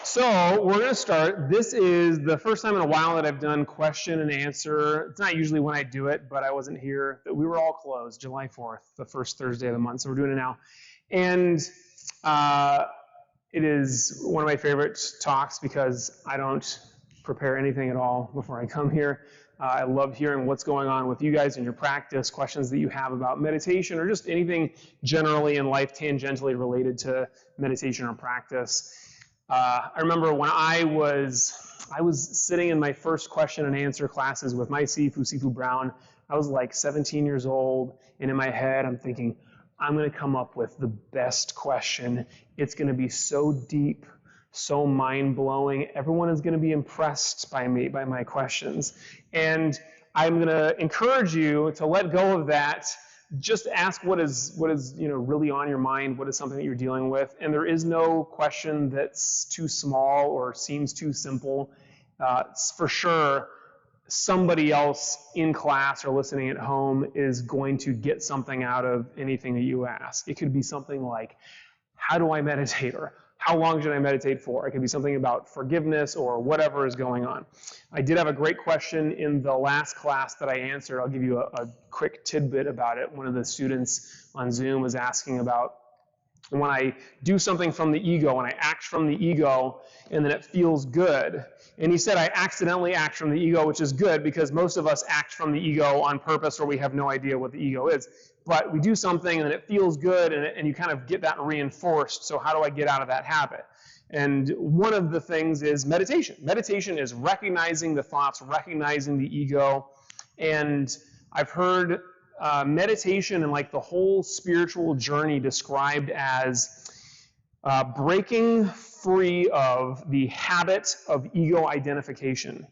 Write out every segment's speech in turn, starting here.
So we're going to start. This is the first time in a while that I've done question and answer. It's not usually when I do it, but I wasn't here. We were all closed July 4th, the first Thursday of the month, so we're doing it now. And it is one of my favorite talks because I don't prepare anything at all before I come here. I love hearing what's going on with you guys in your practice, questions that you have about meditation, or just anything generally in life tangentially related to meditation or practice. I remember when I was sitting in my first question and answer classes with my Sifu Brown. I was like 17 years old, and in my head I'm thinking, I'm going to come up with the best question. It's going to be so deep, so mind-blowing. Everyone is going to be impressed by me, by my questions. And I'm going to encourage you to let go of that. Just ask what is really on your mind, what is something that you're dealing with, and there is no question that's too small or seems too simple. For sure, somebody else in class or listening at home is going to get something out of anything that you ask. It could be something like, how do I meditate? Or how long should I meditate for? It could be something about forgiveness or whatever is going on. I did have a great question in the last class that I answered. I'll give you a quick tidbit about it. One of the students on Zoom was asking about when I do something from the ego, when I act from the ego, and then it feels good. And he said I accidentally act from the ego, which is good because most of us act from the ego on purpose or we have no idea what the ego is. But we do something and it feels good and you kind of get that reinforced. So how do I get out of that habit? And one of the things is meditation. Meditation is recognizing the thoughts, recognizing the ego. And I've heard meditation and like the whole spiritual journey described as breaking free of the habit of ego identification.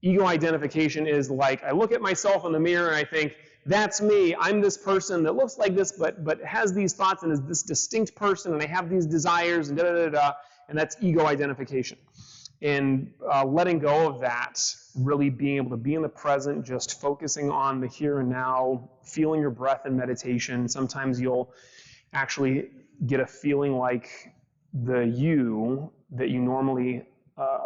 Ego identification is like I look at myself in the mirror and I think, that's me, I'm this person that looks like this but has these thoughts and is this distinct person and I have these desires and da-da-da-da, and that's ego identification. And letting go of that, really being able to be in the present, just focusing on the here and now, feeling your breath in meditation. Sometimes you'll actually get a feeling like the you that you normally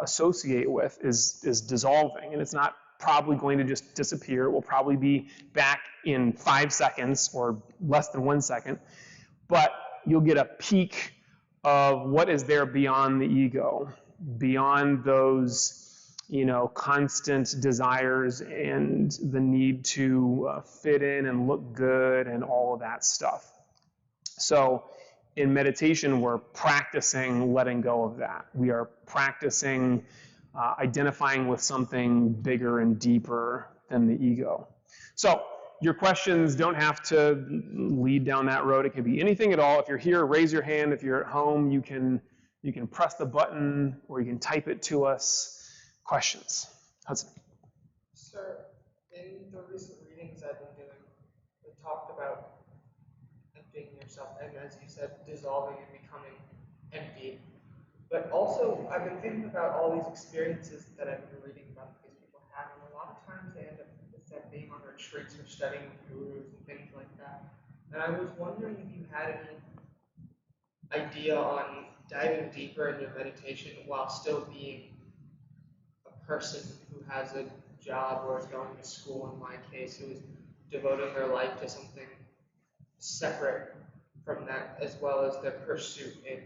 associate with is dissolving, and it's not probably going to just disappear. It will probably be back in 5 seconds or less than 1 second, but you'll get a peek of what is there beyond the ego, beyond those, constant desires and the need to fit in and look good and all of that stuff. So in meditation, we're practicing letting go of that. We are practicing identifying with something bigger and deeper than the ego. So your questions don't have to lead down that road. It can be anything at all. If you're here, raise your hand. If you're at home, you can press the button or you can type it to us. Questions? Hudson? Sir, in the recent readings I've been doing, we talked about emptying yourself, and as you said, dissolving and becoming empty. But also, I've been thinking about all these experiences that I've been reading about these people have, and a lot of times they end up with them being on retreats or studying with gurus and things like that. And I was wondering if you had any idea on diving deeper into meditation while still being a person who has a job or is going to school, in my case, who is devoting their life to something separate from that, as well as their pursuit in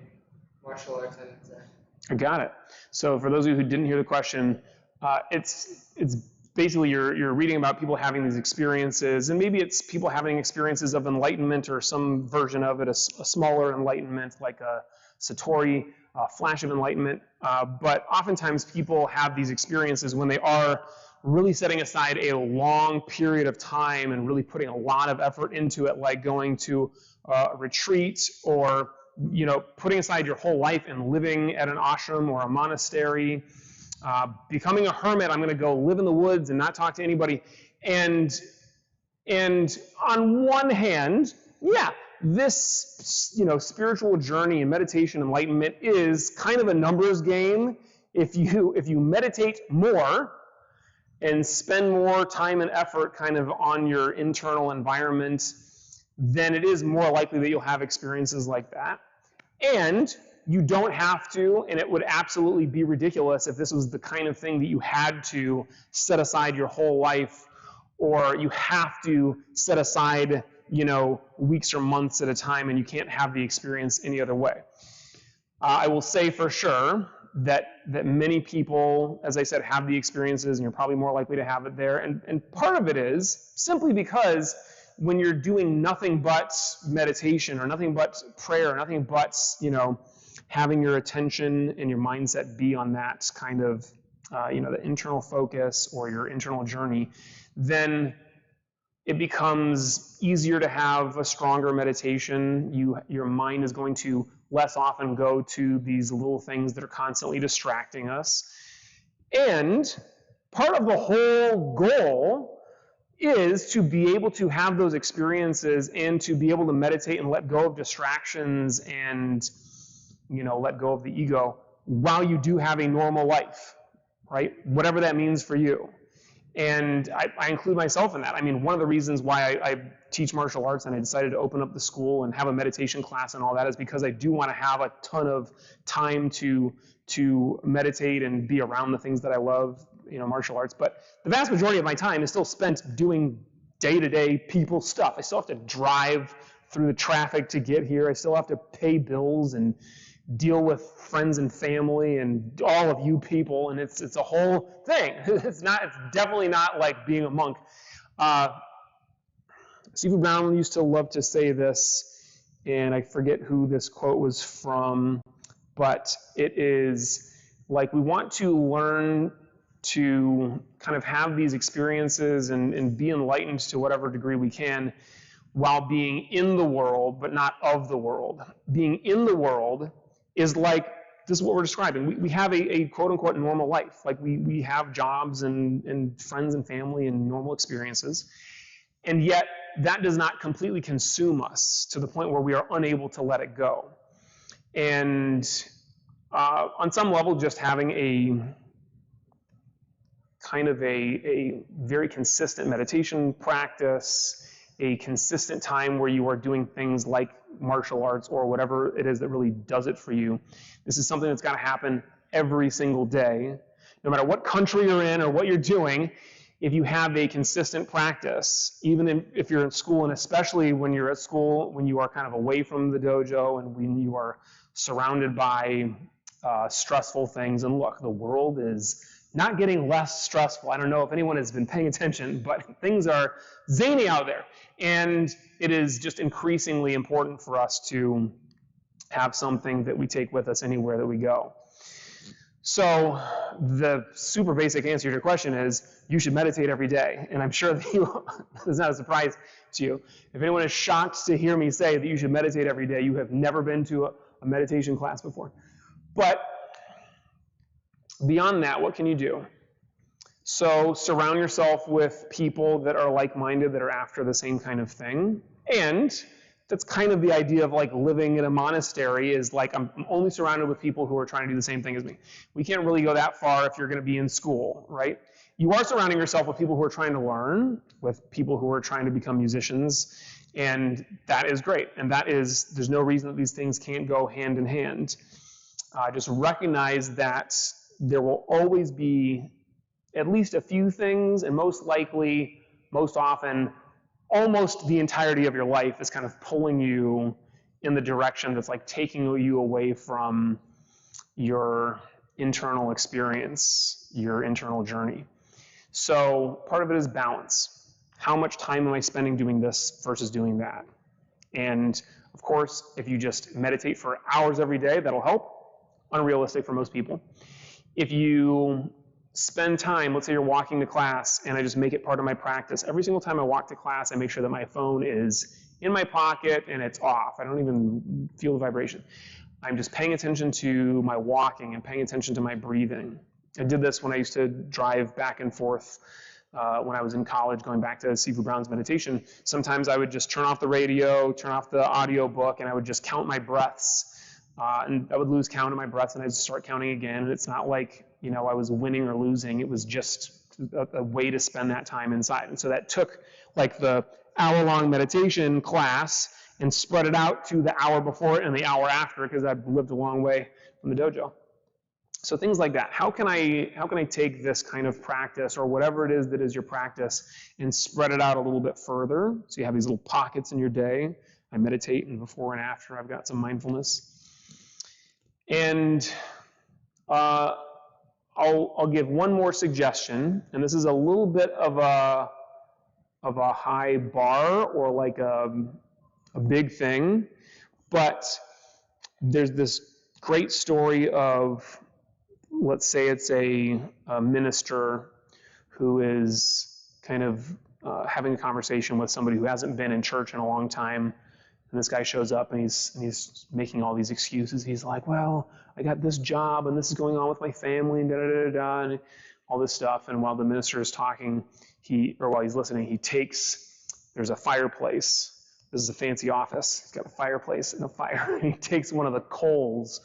martial arts and Zen. I got it. So for those of you who didn't hear the question, it's basically you're reading about people having these experiences, and maybe it's people having experiences of enlightenment or some version of it, a smaller enlightenment like a Satori, flash of enlightenment. But oftentimes people have these experiences when they are really setting aside a long period of time and really putting a lot of effort into it, like going to a retreat or putting aside your whole life and living at an ashram or a monastery, becoming a hermit. I'm going to go live in the woods and not talk to anybody. And on one hand, yeah, this spiritual journey and meditation enlightenment is kind of a numbers game. If you meditate more and spend more time and effort kind of on your internal environment, then it is more likely that you'll have experiences like that. And you don't have to, and it would absolutely be ridiculous if this was the kind of thing that you had to set aside your whole life, or you have to set aside, weeks or months at a time, and you can't have the experience any other way. I will say for sure that many people, as I said, have the experiences, and you're probably more likely to have it there. And part of it is simply because when you're doing nothing but meditation or nothing but prayer, nothing but, having your attention and your mindset be on that kind of, the internal focus or your internal journey, then it becomes easier to have a stronger meditation. Your mind is going to less often go to these little things that are constantly distracting us. And part of the whole goal is to be able to have those experiences and to be able to meditate and let go of distractions and, let go of the ego while you do have a normal life, right? Whatever that means for you. And I include myself in that. I mean, one of the reasons why I teach martial arts and I decided to open up the school and have a meditation class and all that is because I do want to have a ton of time to meditate and be around the things that I love, martial arts. But the vast majority of my time is still spent doing day-to-day people stuff. I still have to drive through the traffic to get here. I still have to pay bills and deal with friends and family and all of you people, and it's a whole thing. It's definitely not like being a monk. Stephen Brown used to love to say this, and I forget who this quote was from, but it is like we want to learn to kind of have these experiences and be enlightened to whatever degree we can while being in the world, but not of the world. Being in the world is like, this is what we're describing. We have a quote-unquote normal life. Like we have jobs and friends and family and normal experiences. And yet, that does not completely consume us to the point where we are unable to let it go. And on some level, just having a kind of a very consistent meditation practice, a consistent time where you are doing things like martial arts or whatever it is that really does it for you. This is something that's got to happen every single day. No matter what country you're in or what you're doing, if you have a consistent practice, even if you're in school, and especially when you're at school, when you are kind of away from the dojo and when you are surrounded by stressful things. And look, the world is not getting less stressful. I don't know if anyone has been paying attention, but things are zany out there. And it is just increasingly important for us to have something that we take with us anywhere that we go. So the super basic answer to your question is you should meditate every day. And I'm sure that it's not a surprise to you. If anyone is shocked to hear me say that you should meditate every day, you have never been to a meditation class before. But beyond that, what can you do? So surround yourself with people that are like-minded, that are after the same kind of thing. And that's kind of the idea of like living in a monastery, is like I'm only surrounded with people who are trying to do the same thing as me. We can't really go that far if you're going to be in school, right? You are surrounding yourself with people who are trying to learn, with people who are trying to become musicians, and that is great. And there's no reason that these things can't go hand in hand. Just recognize that there will always be at least a few things, and most likely, most often, almost the entirety of your life is kind of pulling you in the direction that's like taking you away from your internal experience, your internal journey. So part of it is balance. How much time am I spending doing this versus doing that? And of course, if you just meditate for hours every day, that'll help. Unrealistic for most people. If you spend time, let's say you're walking to class, and I just make it part of my practice. Every single time I walk to class, I make sure that my phone is in my pocket and it's off. I don't even feel the vibration. I'm just paying attention to my walking and paying attention to my breathing. I did this when I used to drive back and forth when I was in college, going back to Stephen Brown's meditation. Sometimes I would just turn off the radio, turn off the audio book, and I would just count my breaths. And I would lose count of my breaths, and I'd start counting again. And it's not like, I was winning or losing. It was just a way to spend that time inside. And so that took like the hour-long meditation class and spread it out to the hour before and the hour after because I've lived a long way from the dojo. So things like that. How can I take this kind of practice or whatever it is that is your practice and spread it out a little bit further? So you have these little pockets in your day. I meditate, and before and after I've got some mindfulness. And I'll give one more suggestion, and this is a little bit of a high bar or like a big thing, but there's this great story of, let's say it's a minister who is kind of having a conversation with somebody who hasn't been in church in a long time. And this guy shows up and he's making all these excuses. He's like, well, I got this job and this is going on with my family and da-da-da-da-da and all this stuff. And while the minister is talking, while he's listening, there's a fireplace. This is a fancy office. He's got a fireplace and a fire. And he takes one of the coals,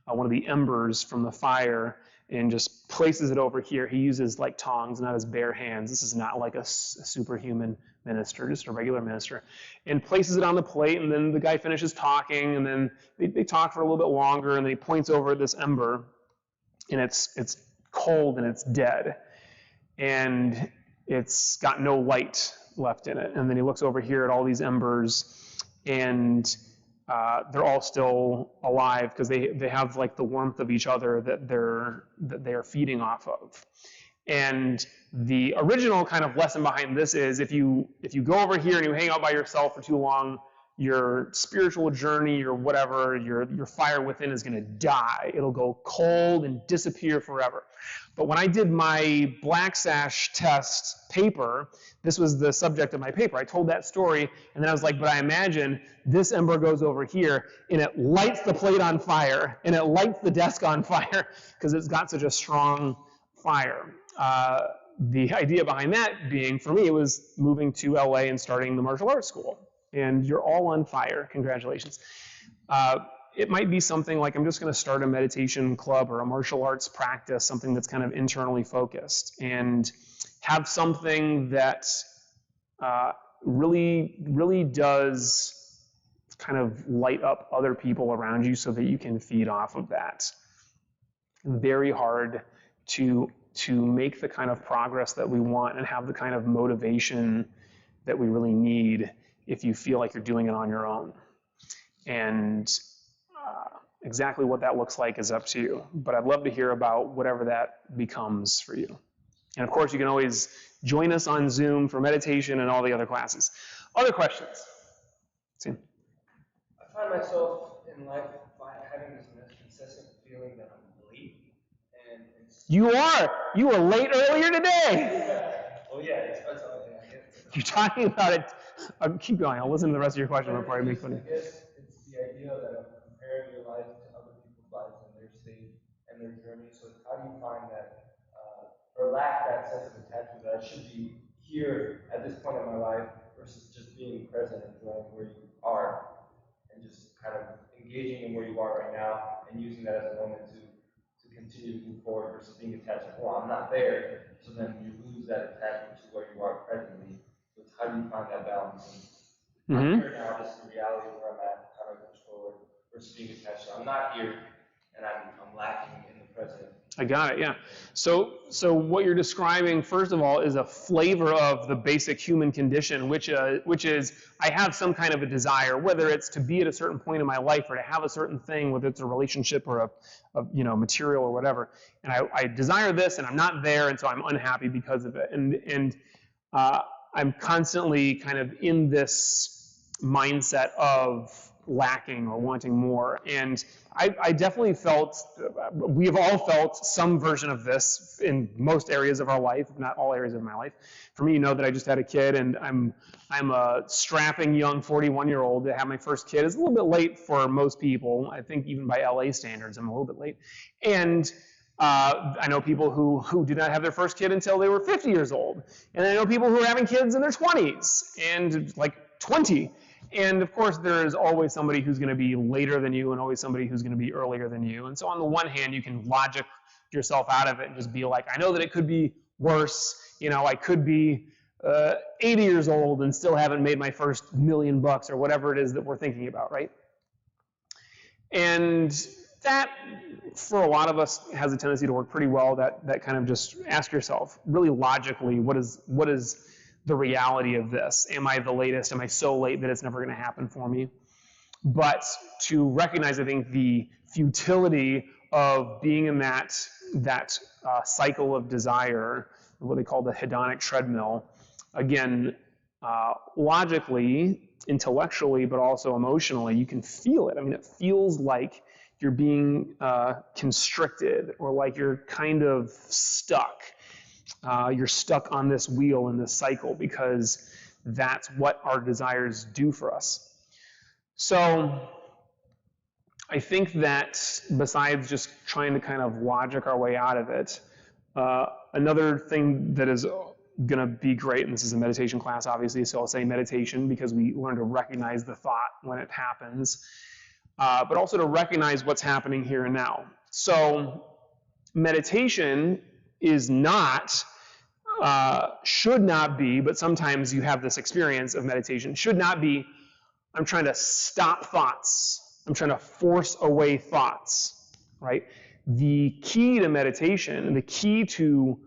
one of the embers from the fire, and just places it over here. He uses like tongs, not his bare hands. This is not like a superhuman minister, just a regular minister, and places it on the plate, and then the guy finishes talking, and then they talk for a little bit longer, and then he points over at this ember, and it's cold and it's dead, and it's got no light left in it. And then he looks over here at all these embers, and they're all still alive because they have like the warmth of each other that they're feeding off of. And the original kind of lesson behind this is if you go over here and you hang out by yourself for too long, your spiritual journey or whatever, your fire within is going to die. It'll go cold and disappear forever. But when I did my Black Sash test paper, this was the subject of my paper. I told that story, and then I was like, but I imagine this ember goes over here, and it lights the plate on fire, and it lights the desk on fire, because it's got such a strong fire. The idea behind that being, for me, it was moving to LA and starting the martial arts school. And you're all on fire. Congratulations. It might be something like, I'm just going to start a meditation club or a martial arts practice, something that's kind of internally focused, and have something that really does kind of light up other people around you so that you can feed off of that. Very hard to make the kind of progress that we want and have the kind of motivation that we really need if you feel like you're doing it on your own. And exactly what that looks like is up to you. But I'd love to hear about whatever that becomes for you. And of course, you can always join us on Zoom for meditation and all the other classes. Other questions? See? I find myself in life having this consistent feeling that I'm late. And You were late earlier today. Oh yeah, it's You're talking about it. Keep going. I'll listen to the rest of your question before I make fun of you. I guess it's the idea that I'm comparing your life to other people's lives and their stage and their journey. So how do you find that, or lack that sense of attachment that I should be here at this point in my life versus just being present and enjoying where you are and just kind of engaging in where you are right now and using that as a moment to continue to move forward versus being attached to, well, I'm not there, so then you lose that attachment to where you are presently. So how do you find that balance? And I'm here now, this is the reality of where I'm at, how do I push forward versus being attached to, I'm not here and I'm lacking in the present. I got it, yeah. So what you're describing, first of all, is a flavor of the basic human condition, which is I have some kind of a desire, whether it's to be at a certain point in my life or to have a certain thing, whether it's a relationship or a material or whatever. And I desire this, and I'm not there, and so I'm unhappy because of it. And I'm constantly kind of in this mindset of lacking or wanting more. And I definitely felt, we have all felt some version of this in most areas of our life, if not all areas of my life. For me, you know that I just had a kid, and I'm a strapping young 41-year-old to have my first kid. It's a little bit late for most people. I think even by LA standards, I'm a little bit late. And I know people who did not have their first kid until they were 50 years old. And I know people who are having kids in their 20s and like 20. And of course, there is always somebody who's going to be later than you and always somebody who's going to be earlier than you. And so on the one hand, you can logic yourself out of it and just be like, I know that it could be worse. You know, I could be 80 years old and still haven't made my first $1 million or whatever it is that we're thinking about, right? And that, for a lot of us, has a tendency to work pretty well. That kind of just ask yourself, really logically, what is the reality of this? Am I the latest? Am I so late that it's never going to happen for me? But to recognize, I think, the futility of being in that cycle of desire, what they call the hedonic treadmill, again, logically, intellectually, but also emotionally, you can feel it. I mean, it feels like you're being constricted, or like you're kind of stuck. You're stuck on this wheel in this cycle, because that's what our desires do for us. So I think that besides just trying to kind of logic our way out of it, another thing that is going to be great, and this is a meditation class, obviously, so I'll say meditation because we learn to recognize the thought when it happens, but also to recognize what's happening here and now. So meditation is not, should not be, but sometimes you have this experience of meditation, should not be, I'm trying to stop thoughts. I'm trying to force away thoughts, right? The key to meditation and the key to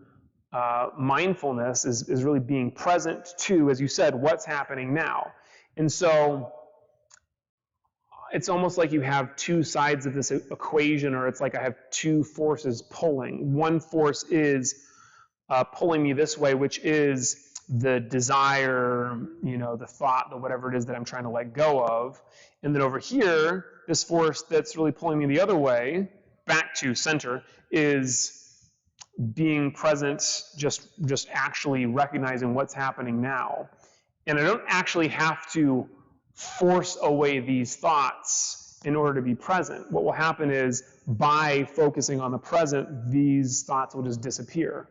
mindfulness is really being present to, as you said, what's happening now. And so it's almost like you have two sides of this equation, or it's like I have two forces pulling. One force is pulling me this way, which is the desire, the thought, the whatever it is that I'm trying to let go of. And then over here, this force that's really pulling me the other way, back to center, is being present, just actually recognizing what's happening now. And I don't actually have to force away these thoughts in order to be present. What will happen is, by focusing on the present, these thoughts will just disappear.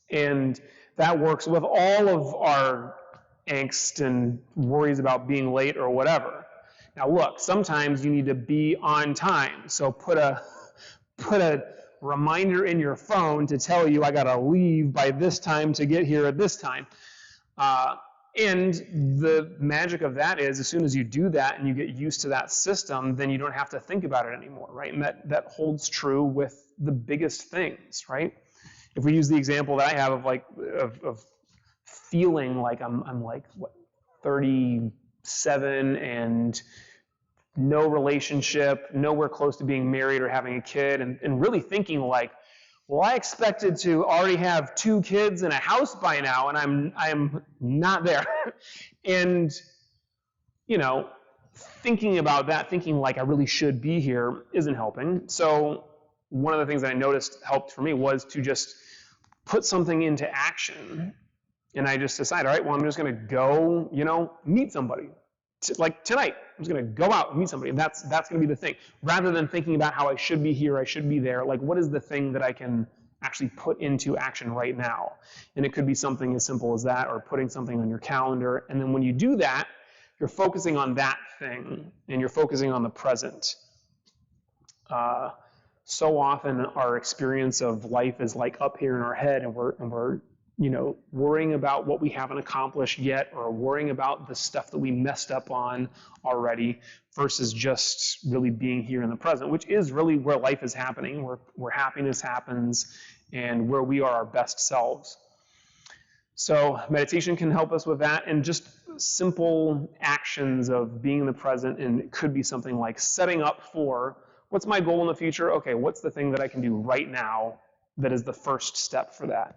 And that works with all of our angst and worries about being late or whatever. Now look, sometimes you need to be on time. So put a reminder in your phone to tell you I gotta leave by this time to get here at this time. And the magic of that is, as soon as you do that and you get used to that system, then you don't have to think about it anymore, right? And that holds true with the biggest things, right? If we use the example that I have of feeling like I'm like, what, 37 and no relationship, nowhere close to being married or having a kid, and really thinking like, well, I expected to already have 2 kids and a house by now, and I'm not there. And, thinking about that, thinking like I really should be here, isn't helping. So one of the things that I noticed helped for me was to just put something into action. And I just decided, all right, well, I'm just going to go, meet somebody. Like tonight, I'm just going to go out and meet somebody. And that's going to be the thing. Rather than thinking about how I should be here, I should be there, like what is the thing that I can actually put into action right now? And it could be something as simple as that, or putting something on your calendar. And then when you do that, you're focusing on that thing, and you're focusing on the present. So often our experience of life is like up here in our head, and we're worrying about what we haven't accomplished yet, or worrying about the stuff that we messed up on already, versus just really being here in the present, which is really where life is happening, where happiness happens, and where we are our best selves. So meditation can help us with that, and just simple actions of being in the present, and it could be something like setting up for, what's my goal in the future? Okay, what's the thing that I can do right now that is the first step for that?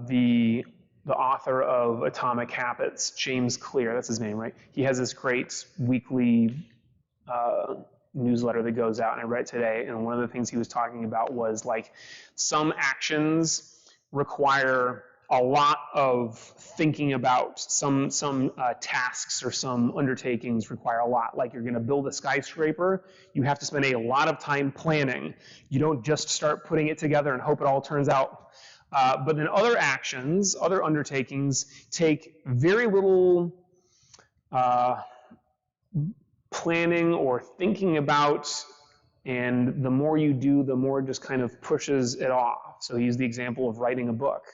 The author of Atomic Habits, James Clear, that's his name, right? He has this great weekly newsletter that goes out, and I read it today, and one of the things he was talking about was like some actions require a lot of thinking about, some tasks or some undertakings require a lot. Like you're going to build a skyscraper, you have to spend a lot of time planning. You don't just start putting it together and hope it all turns out. But then other actions, other undertakings, take very little planning or thinking about, and the more you do, the more it just kind of pushes it off. So he used the example of writing a book.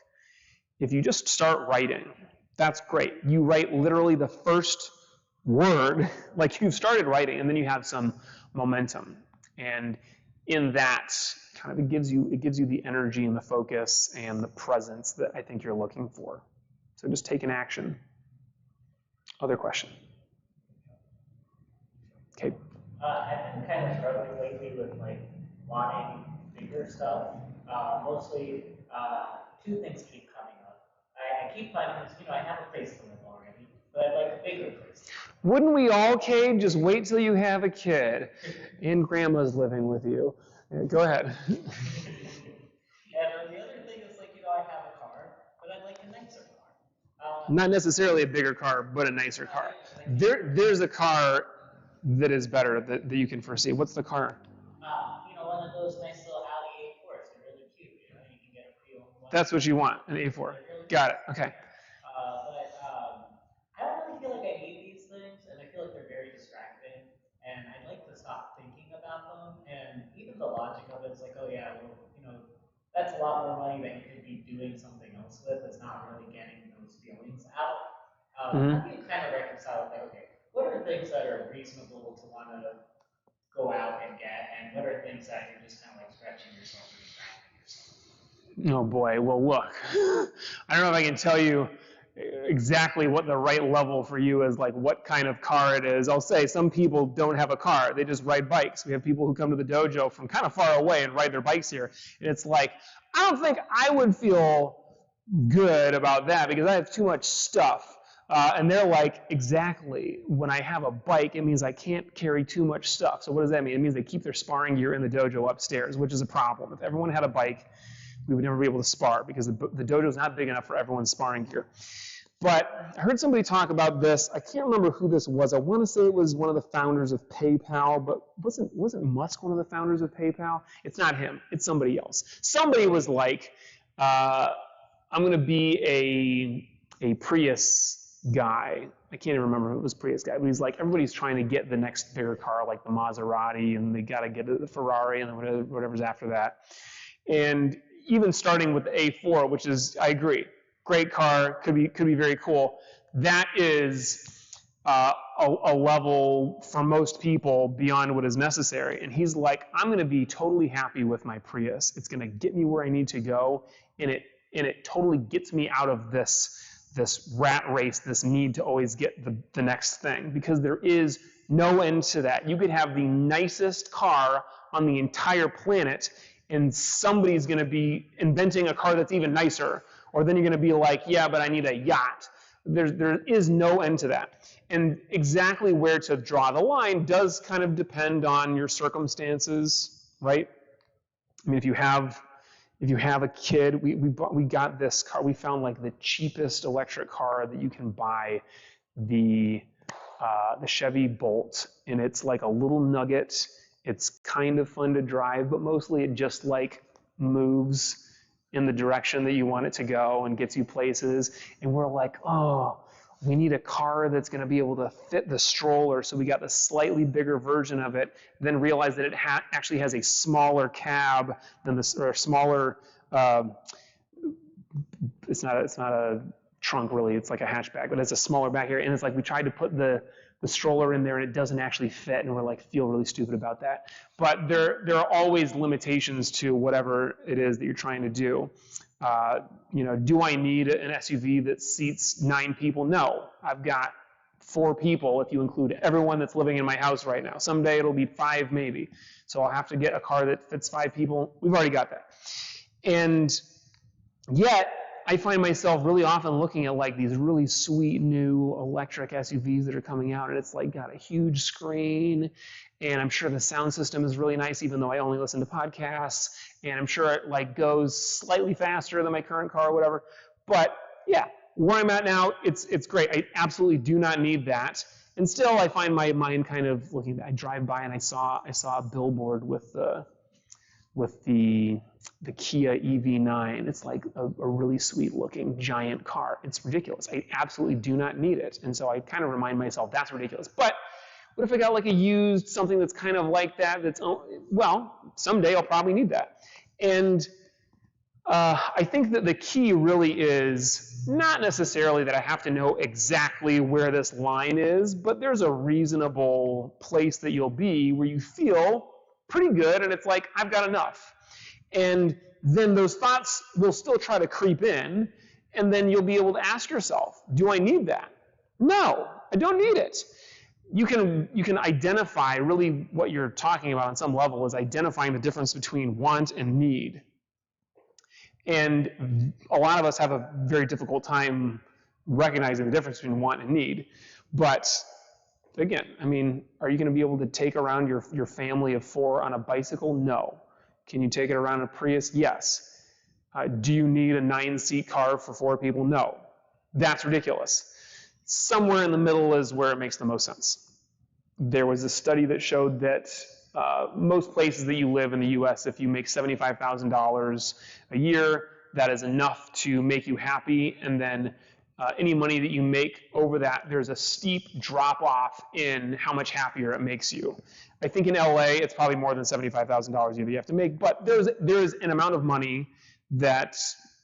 if you just start writing, that's great. You write literally the first word, like you've started writing, and then you have some momentum. And in that, kind of it gives you the energy and the focus and the presence that I think you're looking for. So just take an action. Other question? Okay. I've been kind of struggling lately with like wanting bigger stuff. Mostly, two things keep coming up. I keep finding this, I have a place to live already, but I'd like a bigger place. Wouldn't we all, Cade? Just wait till you have a kid and grandma's living with you. Yeah, go ahead. And the other thing is like, I have a car, but I'd like a nicer car. Not necessarily a bigger car, but a nicer car. There's a car that is better that you can foresee. What's the car? One of those nice little Audi A4s. They're really cute. You can get a pre-owned one. That's what you want, an A4. Got it. Okay. I don't really feel like I need these things, and I feel like they're very distracting. And I'd like to stop thinking about them. And even the logic of it is like, oh yeah, well, that's a lot more money that you could be doing something else with. That's not really getting those feelings out. How do you kind of reconcile that? Okay, what are things that are reasonable to want to go out and get, and what are things that you're just kind of like scratching yourself or distracting yourself? Oh boy, well look, I don't know if I can tell you exactly what the right level for you is, like what kind of car it is. I'll say some people don't have a car, they just ride bikes. We have people who come to the dojo from kind of far away and ride their bikes here. And it's like, I don't think I would feel good about that because I have too much stuff. And they're like, exactly, when I have a bike, it means I can't carry too much stuff. So what does that mean? It means they keep their sparring gear in the dojo upstairs, which is a problem. If everyone had a bike, we would never be able to spar because the dojo is not big enough for everyone's sparring gear. But I heard somebody talk about this. I can't remember who this was. I want to say it was one of the founders of PayPal, but wasn't Musk one of the founders of PayPal? It's not him. It's somebody else. Somebody was like, I'm going to be a Prius guy. I can't even remember if it was Prius guy, but he's like, everybody's trying to get the next bigger car, like the Maserati, and they got to get the Ferrari and whatever's after that. And even starting with the A4, which is, I agree, great car, could be very cool. That is a level for most people beyond what is necessary. And he's like, I'm going to be totally happy with my Prius. It's going to get me where I need to go, and it totally gets me out of this rat race, this need to always get the next thing, because there is no end to that. You could have the nicest car on the entire planet, and somebody's going to be inventing a car that's even nicer, or then you're going to be like, yeah, but I need a yacht. There is no end to that. And exactly where to draw the line does kind of depend on your circumstances, right? I mean, if you have a kid, we got this car. We found like the cheapest electric car that you can buy, the Chevy Bolt, and it's like a little nugget. It's kind of fun to drive, but mostly it just like moves in the direction that you want it to go and gets you places. And we're like, oh, we need a car that's going to be able to fit the stroller. So we got the slightly bigger version of it, then realized that it actually has a smaller cab than or smaller, it's not a trunk really, it's like a hatchback, but it's a smaller back area. And it's like we tried to put the stroller in there and it doesn't actually fit, and we're like, feel really stupid about that. But there are always limitations to whatever it is that you're trying to do. Do I need an SUV that seats 9 people? No, I've got 4 people if you include everyone that's living in my house right now. Someday it'll be 5 maybe. So I'll have to get a car that fits 5 people. We've already got that. And yet, I find myself really often looking at like these really sweet new electric SUVs that are coming out, and it's like got a huge screen, and I'm sure the sound system is really nice, even though I only listen to podcasts, and I'm sure it like goes slightly faster than my current car or whatever. But yeah, where I'm at now, it's great. I absolutely do not need that. And still, I find my mind kind of looking. I drive by and I saw a billboard with the Kia EV9. It's like a really sweet looking giant car. It's ridiculous. I absolutely do not need it. And so I kind of remind myself that's ridiculous. But what if I got like a used something that's kind of like that, well, someday I'll probably need that. And I think that the key really is not necessarily that I have to know exactly where this line is, but there's a reasonable place that you'll be where you feel pretty good and it's like, I've got enough. And then those thoughts will still try to creep in, and then you'll be able to ask yourself, do I need that? No, I don't need it. You can identify, really what you're talking about on some level is identifying the difference between want and need. And a lot of us have a very difficult time recognizing the difference between want and need. But again, I mean, are you going to be able to take around your family of 4 on a bicycle? No. Can you take it around in a Prius? Yes. Do you need a 9-seat car for 4 people? No. That's ridiculous. Somewhere in the middle is where it makes the most sense. There was a study that showed that most places that you live in the US, if you make $75,000 a year, that is enough to make you happy, and then any money that you make over that, there's a steep drop-off in how much happier it makes you. I think in LA, it's probably more than $75,000 a year that you have to make, but there's an amount of money that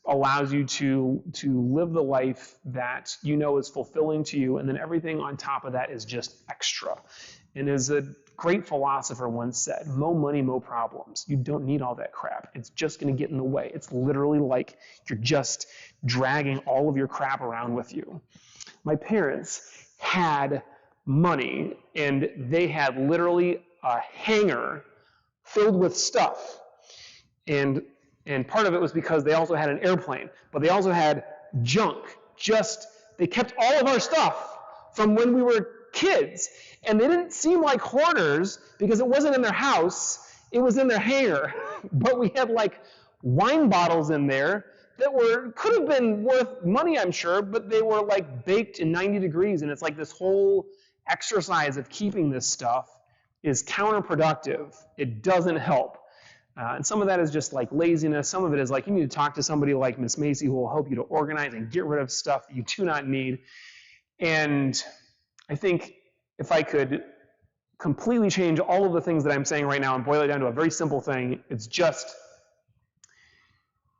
allows you to live the life that you know is fulfilling to you, and then everything on top of that is just extra. And as a great philosopher once said, mo money, mo problems. You don't need all that crap. It's just going to get in the way. It's literally like you're just dragging all of your crap around with you. My parents had money, and they had literally a hangar filled with stuff. And part of it was because they also had an airplane, but they also had junk. They kept all of our stuff from when we were kids. And they didn't seem like hoarders because it wasn't in their house, it was in their hangar. But we had like wine bottles in there that could have been worth money, I'm sure, but they were like baked in 90 degrees. And it's like this whole exercise of keeping this stuff is counterproductive. It doesn't help. And some of that is just like laziness. Some of it is like you need to talk to somebody like Miss Macy who will help you to organize and get rid of stuff that you do not need. And I think if I could completely change all of the things that I'm saying right now and boil it down to a very simple thing, it's just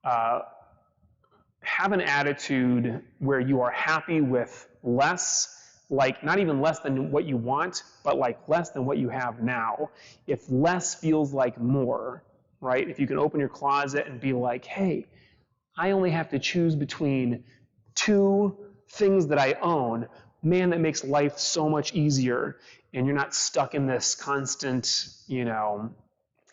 have an attitude where you are happy with less, like not even less than what you want, but like less than what you have now. If less feels like more, right? If you can open your closet and be like, hey, I only have to choose between 2 things that I own, man, that makes life so much easier, and you're not stuck in this constant,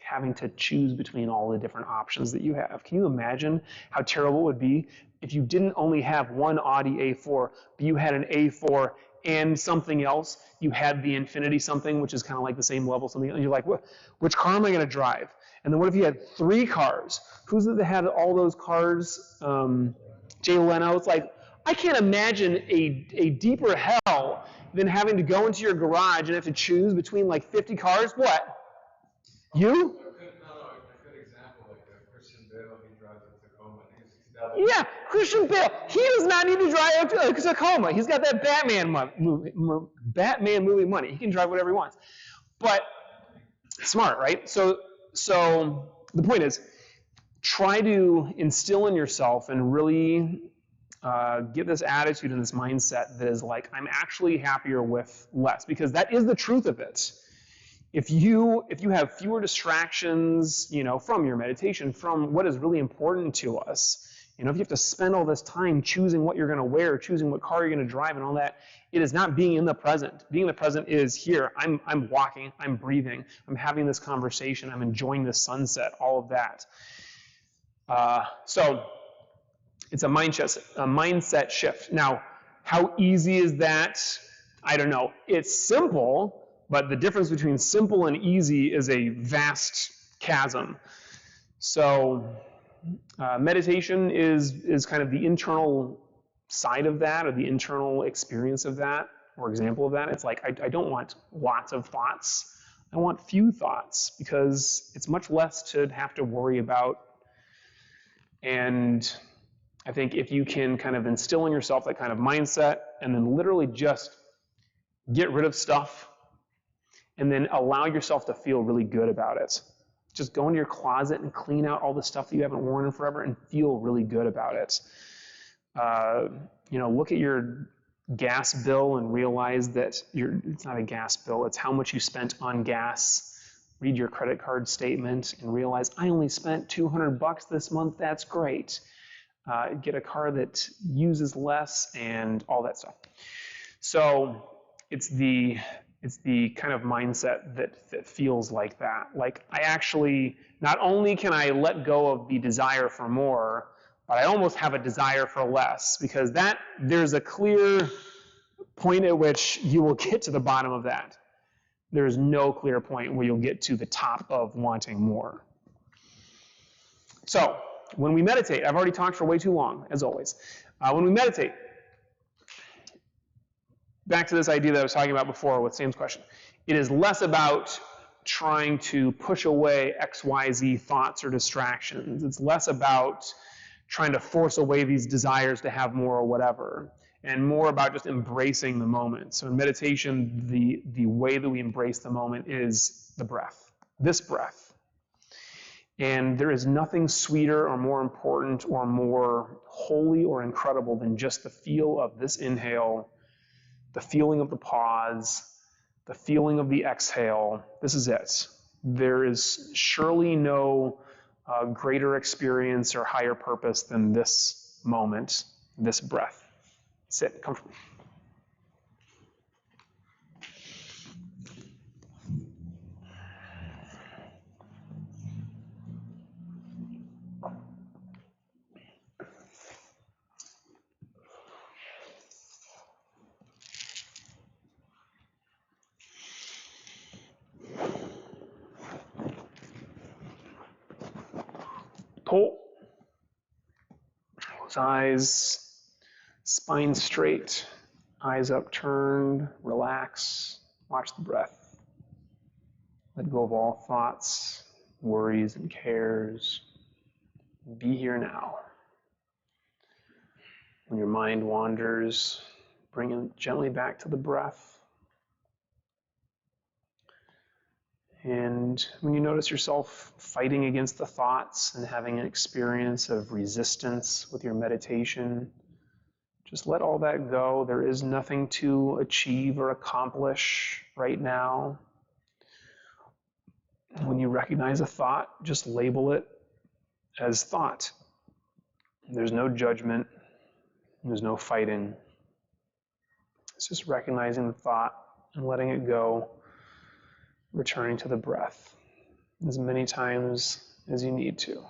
having to choose between all the different options that you have. Can you imagine how terrible it would be if you didn't only have one Audi A4, but you had an A4 and something else? You had the Infiniti something, which is kind of like the same level, something, and you're like, which car am I going to drive? And then what if you had 3 cars? Who's it that had all those cars? Jay Leno. It's like, I can't imagine a deeper hell than having to go into your garage and have to choose between like 50 cars. What? You? A good example, like Christian Bale, he drives a Tacoma. I think it's 2000. Yeah, Christian Bale. He does not need to drive a Tacoma. He's got that Batman movie money. He can drive whatever he wants. But smart, right? So the point is, try to instill in yourself and really get this attitude and this mindset that is like, I'm actually happier with less, because that is the truth of it. If you have fewer distractions, from your meditation, from what is really important to us, if you have to spend all this time choosing what you're going to wear, choosing what car you're going to drive and all that, it is not being in the present. Being in the present is here. I'm walking, I'm breathing, I'm having this conversation, I'm enjoying this sunset, all of that. So it's a mindset shift. Now, how easy is that? I don't know. It's simple, but the difference between simple and easy is a vast chasm. So meditation is kind of the internal side of that, or the internal experience of that, or example of that. It's like, I don't want lots of thoughts. I want few thoughts, because it's much less to have to worry about. And I think if you can kind of instill in yourself that kind of mindset, and then literally just get rid of stuff, and then allow yourself to feel really good about it. Just go into your closet and clean out all the stuff that you haven't worn in forever and feel really good about it. Look at your gas bill and realize that it's not a gas bill, it's how much you spent on gas. Read your credit card statement and realize, I only spent $200 this month, that's great. Get a car that uses less and all that stuff. So it's the kind of mindset that feels like that. Like I actually, not only can I let go of the desire for more, but I almost have a desire for less, because there's a clear point at which you will get to the bottom of that. There's no clear point where you'll get to the top of wanting more. So when we meditate, I've already talked for way too long, as always. When we meditate, back to this idea that I was talking about before with Sam's question, it is less about trying to push away X, Y, Z thoughts or distractions. It's less about trying to force away these desires to have more or whatever, and more about just embracing the moment. So in meditation, the way that we embrace the moment is the breath, this breath. And there is nothing sweeter or more important or more holy or incredible than just the feel of this inhale, the feeling of the pause, the feeling of the exhale. This is it. There is surely no greater experience or higher purpose than this moment, this breath. Sit comfortably. Pull. Close eyes, spine straight, eyes upturned, relax, watch the breath. Let go of all thoughts, worries, and cares. Be here now. When your mind wanders, bring it gently back to the breath. And when you notice yourself fighting against the thoughts and having an experience of resistance with your meditation, just let all that go. There is nothing to achieve or accomplish right now. When you recognize a thought, just label it as thought. There's no judgment. There's no fighting. It's just recognizing the thought and letting it go, returning to the breath as many times as you need to.